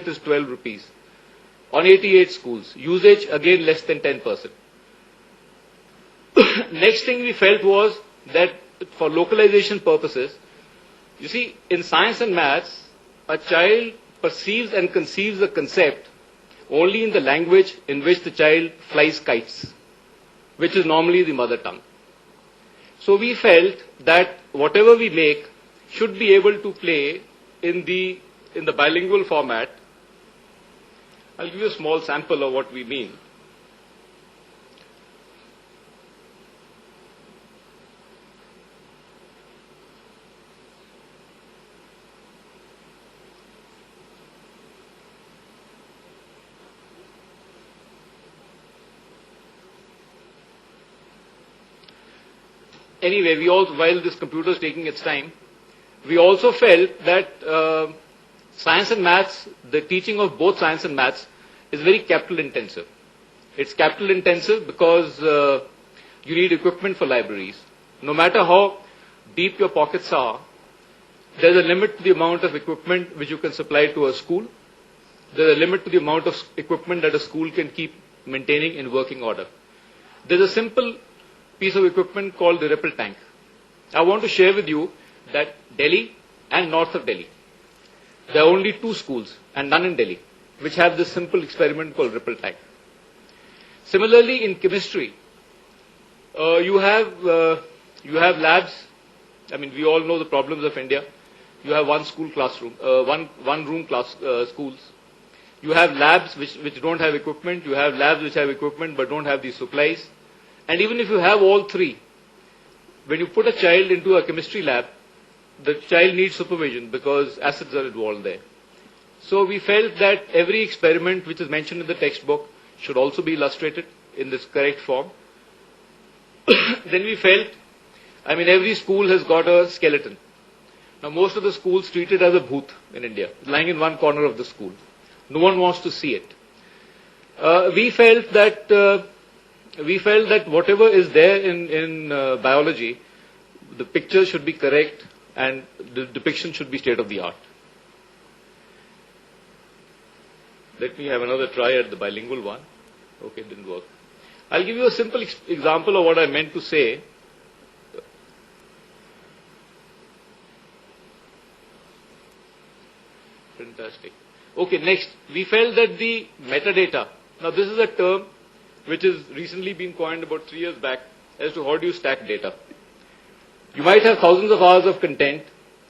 is 12 rupees on 88 schools. Usage again less than 10%. Next thing we felt was that for localization purposes, you see, in science and maths, a child perceives and conceives a concept only in the language in which the child flies kites, which is normally the mother tongue. So we felt that whatever we make should be able to play in the bilingual format. I'll give you a small sample of what we mean. Anyway, while this computer is taking its time, we also felt that science and maths, the teaching of both science and maths is very capital intensive. It's capital intensive because you need equipment for libraries. No matter how deep your pockets are, there's a limit to the amount of equipment which you can supply to a school. There's a limit to the amount of equipment that a school can keep maintaining in working order. There's a simple piece of equipment called the ripple tank. I want to share with you that Delhi and north of Delhi, there are only 2 schools and none in Delhi which have this simple experiment called ripple tank. Similarly, in chemistry, you have labs. I mean, we all know the problems of India. You have one school classroom, one room class schools. You have labs which don't have equipment. You have labs which have equipment but don't have the supplies. And even if you have all 3, when you put a child into a chemistry lab, the child needs supervision because acids are involved there. So we felt that every experiment which is mentioned in the textbook should also be illustrated in this correct form. Then we felt, every school has got a skeleton. Now most of the schools treat it as a bhoot in India, lying in one corner of the school. No one wants to see it. We felt that whatever is there in biology, the picture should be correct and the depiction should be state of the art. Let me have another try at the bilingual one. Okay, it didn't work. I'll give you a simple example of what I meant to say. Fantastic. Okay, next, we felt that the metadata. Now this is a term which has recently been coined about 3 years back as to how do you stack data. You might have thousands of hours of content,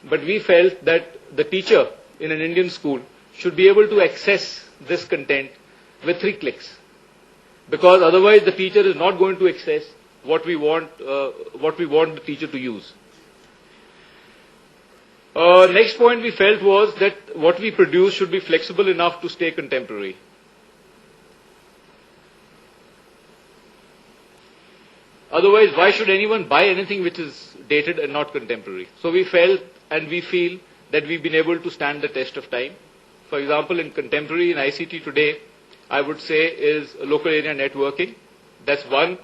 but we felt that the teacher in an Indian school should be able to access this content with 3 clicks. Because otherwise the teacher is not going to access what we want the teacher to use. Next point we felt was that what we produce should be flexible enough to stay contemporary. Otherwise, why should anyone buy anything which is dated and not contemporary? So we felt and we feel that we've been able to stand the test of time. For example, in contemporary, in ICT today, I would say is local area networking. That's one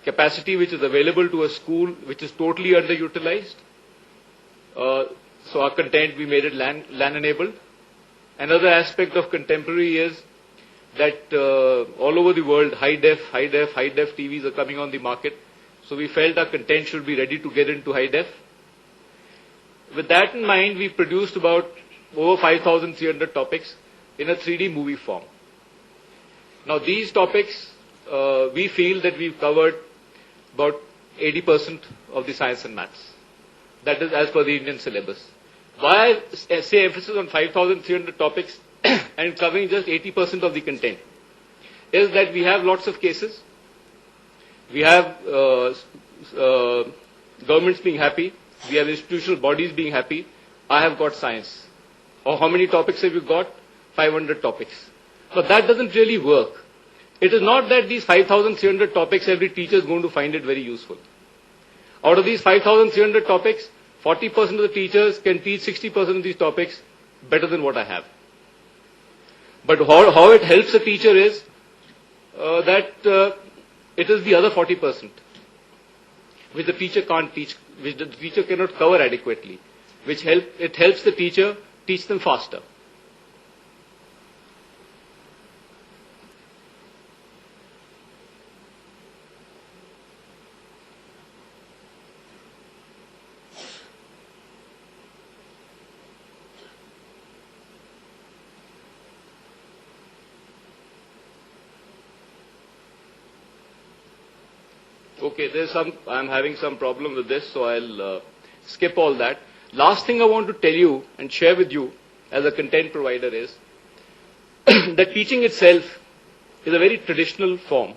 capacity which is available to a school which is totally underutilized. So our content, we made it LAN enabled. Another aspect of contemporary is that all over the world, high def TVs are coming on the market. So we felt our content should be ready to get into high def. With that in mind, we produced about over 5,300 topics in a 3D movie form. Now these topics, we feel that we've covered about 80% of the science and maths. That is as per the Indian syllabus. Why I say emphasis on 5,300 topics and covering just 80% of the content is that we have lots of cases. We have governments being happy. We have institutional bodies being happy. I have got science. Or how many topics have you got? 500 topics. But that doesn't really work. It is not that these 5,300 topics every teacher is going to find it very useful. Out of these 5,300 topics, 40% of the teachers can teach 60% of these topics better than what I have. But how it helps a teacher is that it is the other 40%, which the teacher can't teach, which the teacher cannot cover adequately, it helps the teacher teach them faster. Okay, I'm having some problem with this, so I'll skip all that. Last thing I want to tell you and share with you as a content provider is that teaching itself is a very traditional form.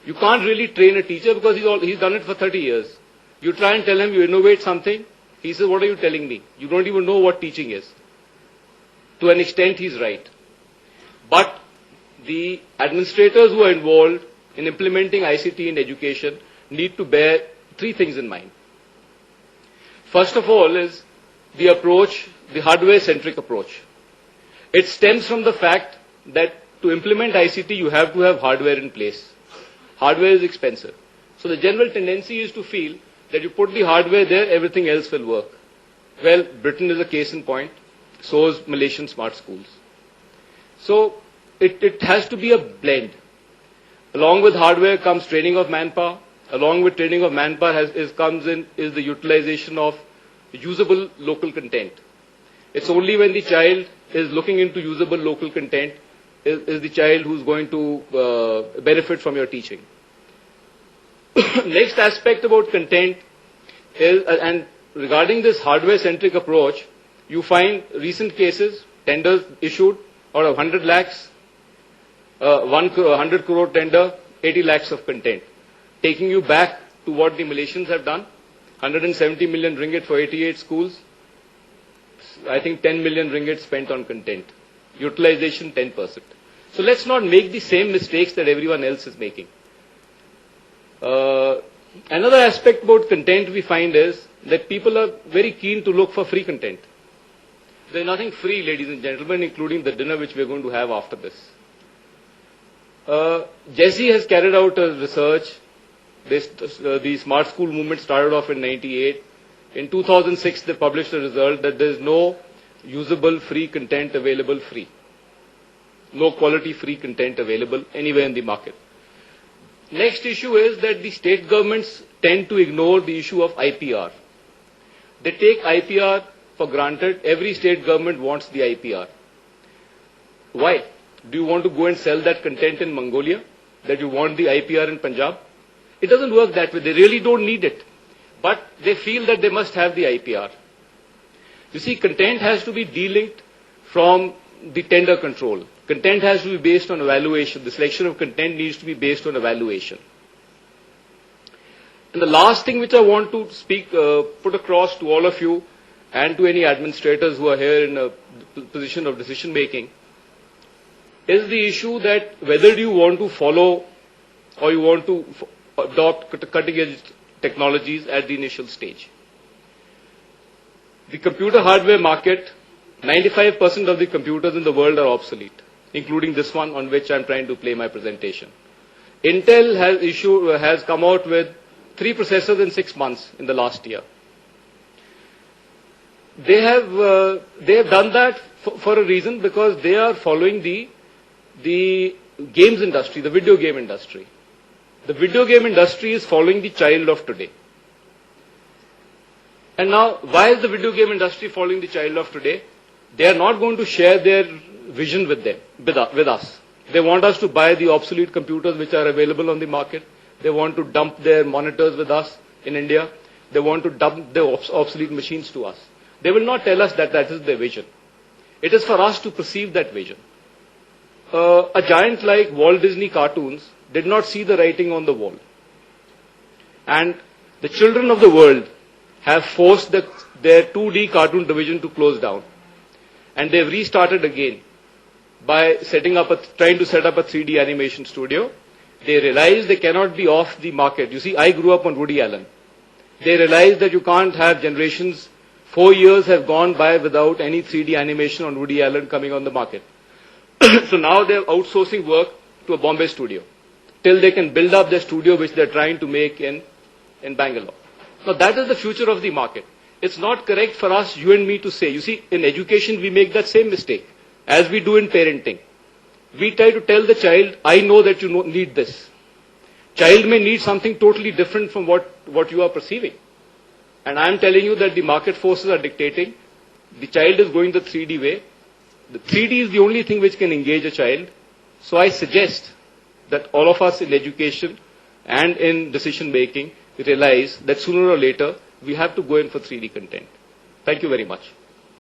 You can't really train a teacher because he's done it for 30 years. You try and tell him you innovate something, he says, what are you telling me? You don't even know what teaching is. To an extent, he's right. But the administrators who are involved in implementing ICT in education need to bear three things in mind. First of all is the approach, the hardware-centric approach. It stems from the fact that to implement ICT, you have to have hardware in place. Hardware is expensive. So the general tendency is to feel that you put the hardware there, everything else will work. Well, Britain is a case in point. So is Malaysian smart schools. So it has to be a blend. Along with hardware comes training of manpower. Along with training of manpower comes the utilization of usable local content. It's only when the child is looking into usable local content is the child who's going to benefit from your teaching. Next aspect about content is, and regarding this hardware-centric approach, you find recent cases, tenders issued out of 100 lakhs, 100 crore tender, 80 lakhs of content. Taking you back to what the Malaysians have done, 170 million ringgit for 88 schools, I think 10 million ringgit spent on content. Utilization 10%. So let's not make the same mistakes that everyone else is making. Another aspect about content we find is that people are very keen to look for free content. There's nothing free, ladies and gentlemen, including the dinner which we're going to have after this. Jesse has carried out a research. The smart school movement started off in 98. In 2006, they published a result that there is no usable free content available free. No quality free content available anywhere in the market. Next issue is that the state governments tend to ignore the issue of IPR. They take IPR for granted. Every state government wants the IPR. Why? Do you want to go and sell that content in Mongolia? That you want the IPR in Punjab? It doesn't work that way. They really don't need it. But they feel that they must have the IPR. You see, content has to be delinked from the tender control. Content has to be based on evaluation. The selection of content needs to be based on evaluation. And the last thing which I want to put across to all of you and to any administrators who are here in a position of decision making is the issue that whether you want to follow or you want to adopt cutting edge technologies at the initial stage. The computer hardware market, 95% of the computers in the world are obsolete, including this one on which I'm trying to play my presentation. Intel has come out with 3 processors in 6 months in the last year. They have done that for a reason because they are following the games industry, the video game industry. The video game industry is following the child of today. And now, why is the video game industry following the child of today? They are not going to share their vision with us. They want us to buy the obsolete computers which are available on the market. They want to dump their monitors with us in India. They want to dump their obsolete machines to us. They will not tell us that that is their vision. It is for us to perceive that vision. A giant like Walt Disney cartoons did not see the writing on the wall. And the children of the world have forced their 2D cartoon division to close down. And they've restarted again by trying to set up a 3D animation studio. They realized they cannot be off the market. You see, I grew up on Woody Allen. They realized that you can't have generations. 4 years have gone by without any 3D animation on Woody Allen coming on the market. So now they're outsourcing work to a Bombay studio till they can build up their studio which they're trying to make in Bangalore. Now that is the future of the market. It's not correct for us, you and me, to say. You see, in education we make that same mistake as we do in parenting. We try to tell the child, I know that you need this. Child may need something totally different from what you are perceiving. And I'm telling you that the market forces are dictating. The child is going the 3D way. The 3D is the only thing which can engage a child. So I suggest that all of us in education and in decision making, realize that sooner or later we have to go in for 3D content. Thank you very much.